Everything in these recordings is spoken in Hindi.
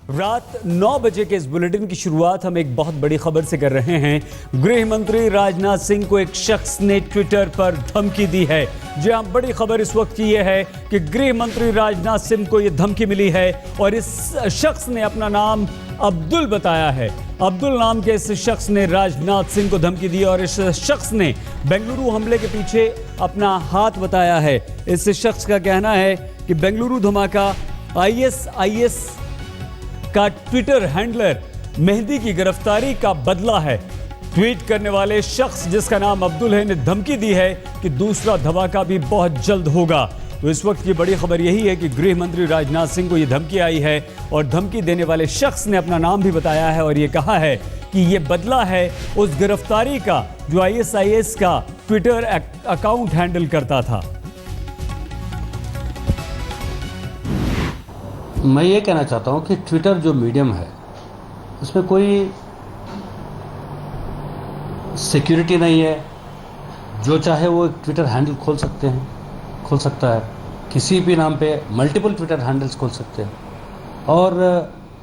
रात 9 बजे के इस बुलेटिन की शुरुआत हम एक बहुत बड़ी खबर से कर रहे हैं। गृह मंत्री राजनाथ सिंह को एक शख्स ने ट्विटर पर धमकी दी है। जी हां, बड़ी खबर इस वक्त की यह है कि गृह मंत्री राजनाथ सिंह को यह धमकी मिली है और इस शख्स ने अपना नाम अब्दुल बताया है। अब्दुल नाम के इस शख्स ने राजनाथ सिंह को धमकी दी और इस शख्स ने बेंगलुरु हमले के पीछे अपना हाथ बताया है। इस शख्स का कहना है कि बेंगलुरु धमाका ISIS का ट्विटर हैंडलर मेहदी की गिरफ्तारी का बदला है। ट्वीट करने वाले शख्स जिसका नाम अब्दुल है ने धमकी दी है कि दूसरा धमाका भी बहुत जल्द होगा। तो इस वक्त की बड़ी खबर यही है कि गृह मंत्री राजनाथ सिंह को यह धमकी आई है और धमकी देने वाले शख्स ने अपना नाम भी बताया है और यह कहा है कि यह बदला है उस गिरफ्तारी का जो ISIS का ट्विटर अकाउंट हैंडल करता था। मैं ये कहना चाहता हूँ कि ट्विटर जो मीडियम है उसमें कोई सिक्योरिटी नहीं है। जो चाहे वो ट्विटर हैंडल खोल सकता है। किसी भी नाम पे मल्टीपल ट्विटर हैंडल्स खोल सकते हैं और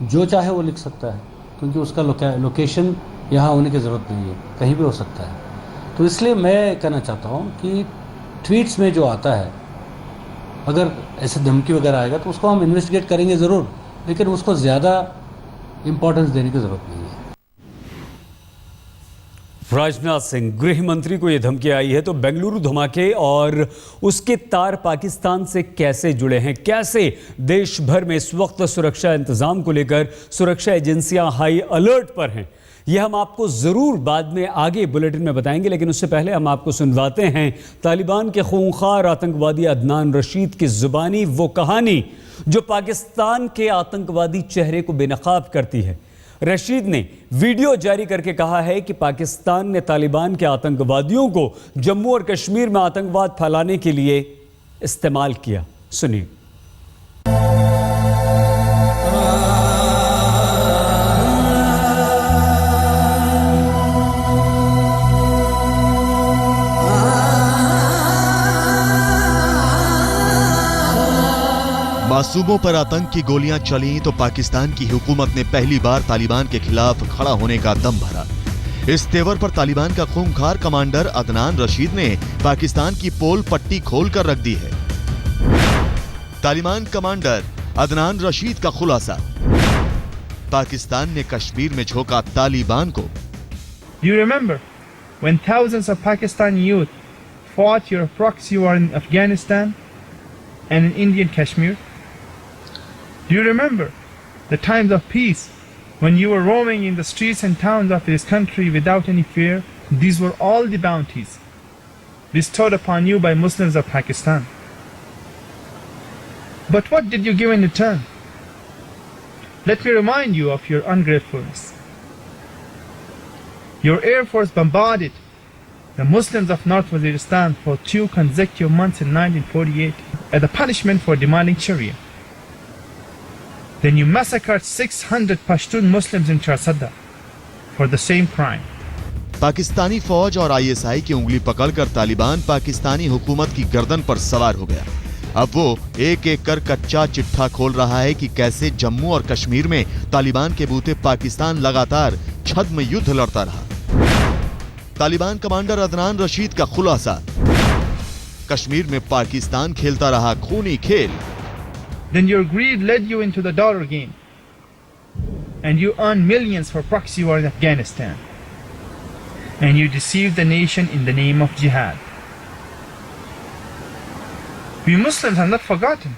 जो चाहे वो लिख सकता है, क्योंकि उसका लोकेशन यहाँ होने की ज़रूरत नहीं है, कहीं भी हो सकता है। तो इसलिए मैं कहना चाहता हूँ कि ट्वीट्स में जो आता है, अगर ऐसे धमकी वगैरह आएगा तो उसको हम इन्वेस्टिगेट करेंगे ज़रूर, लेकिन उसको ज़्यादा इम्पोर्टेंस देने की ज़रूरत नहीं है। राजनाथ सिंह गृह मंत्री को यह धमकी आई है, तो बेंगलुरु धमाके और उसके तार पाकिस्तान से कैसे जुड़े हैं, कैसे देश भर में इस वक्त सुरक्षा इंतजाम को लेकर सुरक्षा एजेंसियां हाई अलर्ट पर हैं, यह हम आपको ज़रूर बाद में आगे बुलेटिन में बताएंगे। लेकिन उससे पहले हम आपको सुनवाते हैं तालिबान के खूंखार आतंकवादी अदनान रशीद की ज़ुबानी वो कहानी जो पाकिस्तान के आतंकवादी चेहरे को बेनकाब करती है। रशीद ने वीडियो जारी करके कहा है कि पाकिस्तान ने तालिबान के आतंकवादियों को जम्मू और कश्मीर में आतंकवाद फैलाने के लिए इस्तेमाल किया। सुनिए। मासूमों पर आतंक की गोलियां चली तो पाकिस्तान की हुकूमत ने पहली बार तालिबान के खिलाफ खड़ा होने का दम भरा। इस तेवर पर तालिबान का खूंखार कमांडर अदनान रशीद ने पाकिस्तान की पोल पट्टी खोलकर रख दी है। तालिबान कमांडर अदनान रशीद का खुलासा, पाकिस्तान ने कश्मीर में झोंका तालिबान को। You remember when thousands of Pakistani youth fought your proxy war in Afghanistan and in Indian Kashmir? Do you remember the times of peace when you were roaming in the streets and towns of this country without any fear? These were all the bounties bestowed upon you by Muslims of Pakistan. But what did you give in return? Let me remind you of your ungratefulness. Your Air Force bombarded the Muslims of North Waziristan for 2 consecutive months in 1948 as a punishment for demanding Sharia. Then you massacred 600 Pashtun Muslims in Charsadda for the same crime. Pakistani फौज और ISI की उंगली पकड़कर तालिबान पाकिस्तानी हुकूमत की गर्दन पर सवार हो गया। अब वो एक एक कर कच्चा चिट्ठा खोल रहा है कि कैसे जम्मू और कश्मीर में तालिबान के बूते पाकिस्तान लगातार छद्म युद्ध लड़ता रहा। तालिबान कमांडर अदनान रशीद का खुलासा, कश्मीर में पाकिस्तान खेलता रहा खूनी खेल। Then your greed led you into the dollar game and you earned millions for proxy war in Afghanistan, and you deceived the nation in the name of jihad. We Muslims have not forgotten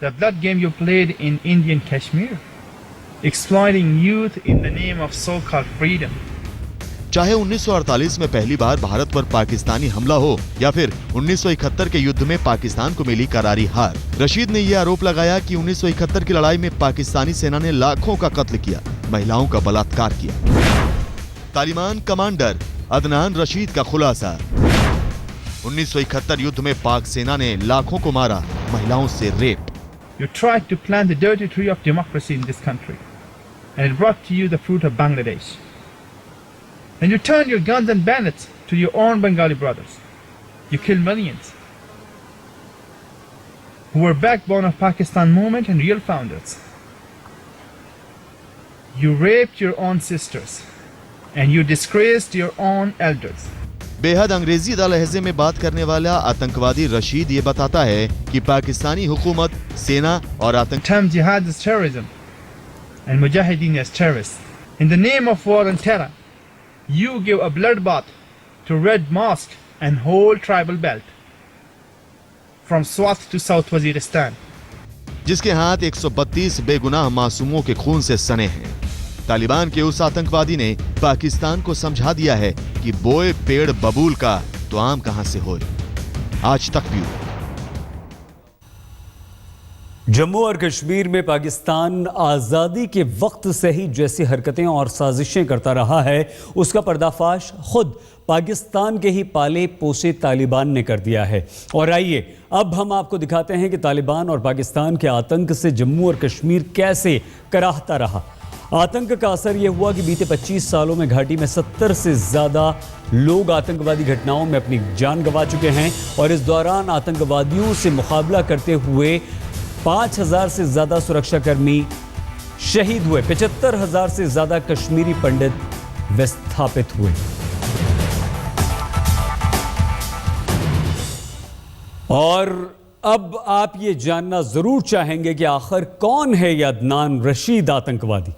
the blood game you played in Indian Kashmir, exploiting youth in the name of so-called freedom. चाहे 1948 में पहली बार भारत पर पाकिस्तानी हमला हो या फिर 1971 के युद्ध में पाकिस्तान को मिली करारी हार, रशीद ने यह आरोप लगाया कि 1971 की लड़ाई में पाकिस्तानी सेना ने लाखों का कत्ल किया, महिलाओं का बलात्कार किया। तालिबान कमांडर अदनान रशीद का खुलासा, 1971 युद्ध में पाक सेना ने लाखों को मारा, महिलाओं से rape. You tried to plant the dirty tree of democracy in this country, and it brought to you the fruit of Bangladesh. And you turned your guns and bayonets to your own Bengali brothers. You killed millions who were backbone of Pakistan movement and real founders. You raped your own sisters and you disgraced your own elders. बेहद अंग्रेजी लहजे में बात करने वाला आतंकवादी रशीद ये बताता है कि पाकिस्तानी हुकूमत, सेना और आतंक Term jihad as terrorism and mujahideen as terrorists. In the name of war and terror, you give a bloodbath to Red Mosque and whole tribal belt from Swat to South Waziristan. जिसके हाथ 132 बेगुनाह मासूमों के खून से सने हैं। तालिबान के उस आतंकवादी ने पाकिस्तान को समझा दिया है कि बोए पेड़ बबूल का तो आम कहां से होए। आज तक भी जम्मू और कश्मीर में पाकिस्तान आज़ादी के वक्त से ही जैसी हरकतें और साजिशें करता रहा है, उसका पर्दाफाश खुद पाकिस्तान के ही पाले पोसे तालिबान ने कर दिया है। और आइए अब हम आपको दिखाते हैं कि तालिबान और पाकिस्तान के आतंक से जम्मू और कश्मीर कैसे कराहता रहा। आतंक का असर यह हुआ कि बीते 25 सालों में घाटी में 70 से ज़्यादा लोग आतंकवादी घटनाओं में अपनी जान गंवा चुके हैं और इस दौरान आतंकवादियों से मुकाबला करते हुए 5,000 से ज़्यादा सुरक्षाकर्मी शहीद हुए, 75,000 से ज़्यादा कश्मीरी पंडित विस्थापित हुए। और अब आप ये जानना जरूर चाहेंगे कि आखिर कौन है ये अदनान रशीद आतंकवादी।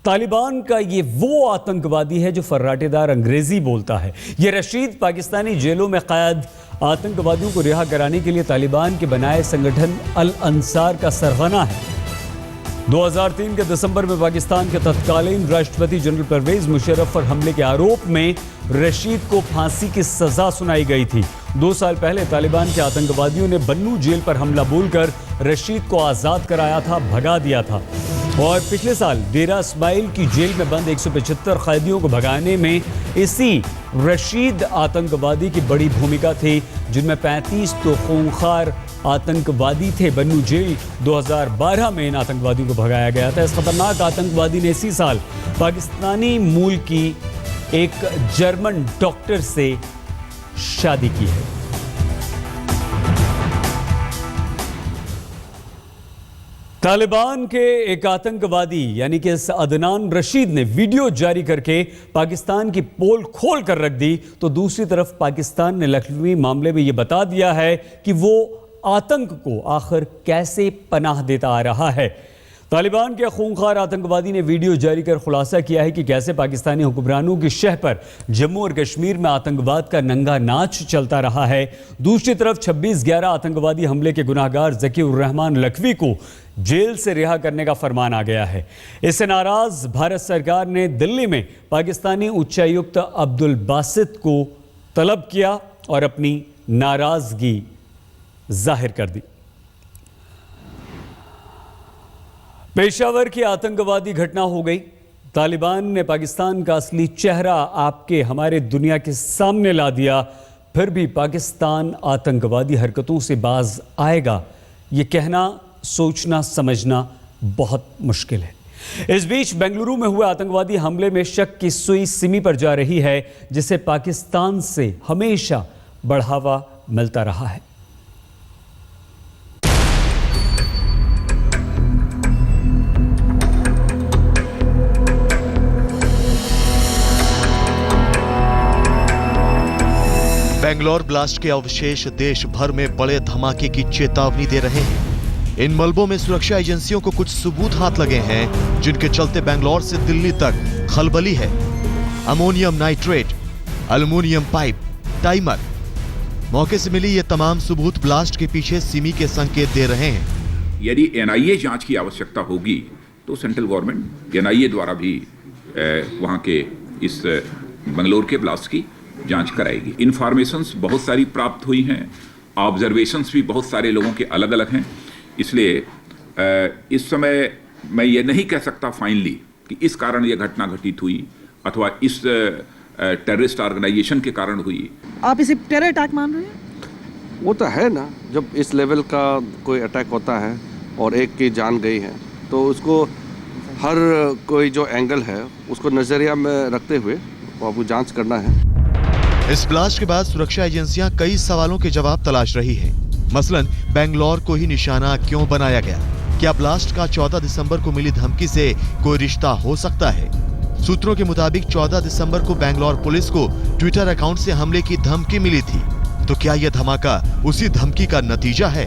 तालिबान का ये वो आतंकवादी है जो फर्राटेदार अंग्रेजी बोलता है। ये रशीद पाकिस्तानी जेलों में कैद आतंकवादियों को रिहा कराने के लिए तालिबान के बनाए संगठन अल अंसार का सरगना है। 2003 के दिसंबर में पाकिस्तान के तत्कालीन राष्ट्रपति जनरल परवेज मुशर्रफ पर हमले के आरोप में रशीद को फांसी की सजा सुनाई गई थी। 2 साल पहले तालिबान के आतंकवादियों ने बन्नू जेल पर हमला बोलकर रशीद को आज़ाद कराया था, भगा दिया था। और पिछले साल डेरा इस्माइल की जेल में बंद 175 कैदियों को भगाने में इसी रशीद आतंकवादी की बड़ी भूमिका थी, जिनमें 35 तो खूंखार आतंकवादी थे। बन्नू जेल 2012 में इन आतंकवादियों को भगाया गया था। इस खतरनाक आतंकवादी ने इसी साल पाकिस्तानी मूल की एक जर्मन डॉक्टर से शादी की है। तालिबान के एक आतंकवादी यानी कि इस अदनान रशीद ने वीडियो जारी करके पाकिस्तान की पोल खोल कर रख दी, तो दूसरी तरफ पाकिस्तान ने लखनवी मामले में यह बता दिया है कि वो आतंक को आखिर कैसे पनाह देता आ रहा है। तालिबान के खूंखार आतंकवादी ने वीडियो जारी कर खुलासा किया है कि कैसे पाकिस्तानी हुक्मरानों की शह पर जम्मू और कश्मीर में आतंकवाद का नंगा नाच चलता रहा है। दूसरी तरफ 26/11 आतंकवादी हमले के गुनाहगार ज़की उर रहमान लखवी को जेल से रिहा करने का फरमान आ गया है। इससे नाराज भारत सरकार ने दिल्ली में पाकिस्तानी उच्चायुक्त अब्दुल बासित को तलब किया और अपनी नाराजगी जाहिर कर दी। पेशावर की आतंकवादी घटना हो गई। तालिबान ने पाकिस्तान का असली चेहरा आपके हमारे दुनिया के सामने ला दिया। फिर भी पाकिस्तान आतंकवादी हरकतों से बाज आएगा, ये कहना, सोचना, समझना बहुत मुश्किल है। इस बीच बेंगलुरु में हुए आतंकवादी हमले में शक की सुई सिमी पर जा रही है, जिसे पाकिस्तान से हमेशा बढ़ावा मिलता रहा है। बेंगलोर ब्लास्ट के अवशेष देश भर में बड़े धमाके की चेतावनी दे रहे हैं। इन मलबों में सुरक्षा एजेंसियों को कुछ सबूत हाथ लगे हैं, जिनके चलते बेंगलोर से दिल्ली तक खलबली है। Ammonium nitrate, aluminium pipe, timer. मौके से मिली ये तमाम सबूत ब्लास्ट के पीछे सिमी के संकेत दे रहे हैं। यदि एनआईए जांच की आवश्यकता होगी तो सेंट्रल गवर्नमेंट एनआईए द्वारा भी वहां के इस बेंगलोर के ब्लास्ट की जांच कराएगी। इन्फॉर्मेशंस बहुत सारी प्राप्त हुई हैं, ऑब्जर्वेशंस भी बहुत सारे लोगों के अलग अलग हैं। इसलिए इस समय मैं ये नहीं कह सकता फाइनली कि इस कारण ये घटना घटित हुई अथवा इस टेररिस्ट ऑर्गेनाइजेशन के कारण हुई। आप इसे टेरर अटैक मान रहे हैं? वो तो है ना, जब इस लेवल का कोई अटैक होता है और एक की जान गई है तो उसको हर कोई जो एंगल है उसको नज़रिया में रखते हुए आपको जांच करना है। इस ब्लास्ट के बाद सुरक्षा एजेंसियां कई सवालों के जवाब तलाश रही हैं। मसलन बेंगलोर को ही निशाना क्यों बनाया गया? क्या ब्लास्ट का 14 दिसंबर को मिली धमकी से कोई रिश्ता हो सकता है? सूत्रों के मुताबिक 14 दिसंबर को बेंगलोर पुलिस को ट्विटर अकाउंट से हमले की धमकी मिली थी। तो क्या यह धमाका उसी धमकी का नतीजा है?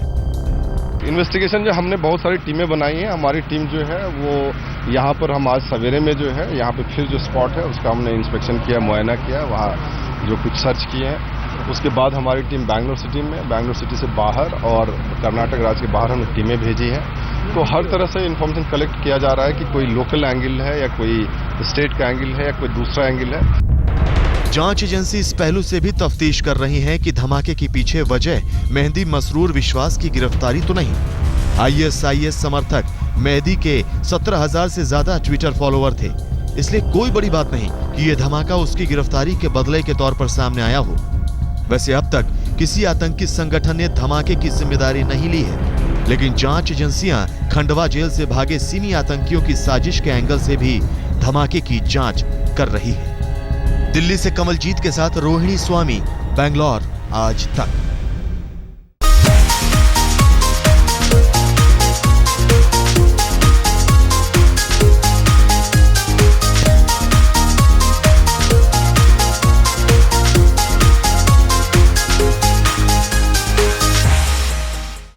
इन्वेस्टिगेशन जो हमने बहुत सारी टीमें बनाई हैं। हमारी टीम जो है वो यहाँ पर हम आज सवेरे में जो है यहाँ पे फिर जो स्पॉट है उसका हमने इंस्पेक्शन किया, मुआयना किया, वहाँ जो कुछ सर्च किए हैं। उसके बाद हमारी टीम बैंगलोर सिटी से बाहर और कर्नाटक राज्य के बाहर हमने टीमें भेजी हैं। तो हर तरह से इन्फॉर्मेशन कलेक्ट किया जा रहा है कि कोई लोकल एंगल है या कोई स्टेट का एंगल है या कोई दूसरा एंगल है। जांच एजेंसी इस पहलू से भी तफ्तीश कर रही है कि धमाके के पीछे वजह मेहदी मसरूर विश्वास की गिरफ्तारी तो नहीं। ISIS समर्थक मेहदी के 17,000 से ज्यादा ट्विटर फॉलोवर थे, इसलिए कोई बड़ी बात नहीं कि यह धमाका उसकी गिरफ्तारी के बदले के तौर पर सामने आया हो। वैसे अब तक किसी आतंकी संगठन ने धमाके की जिम्मेदारी नहीं ली है, लेकिन जांच एजेंसियां खंडवा जेल से भागे सिमी आतंकियों की साजिश के एंगल से भी धमाके की जांच कर रही है। दिल्ली से कमलजीत के साथ रोहिणी स्वामी, बैंगलोर आज तक।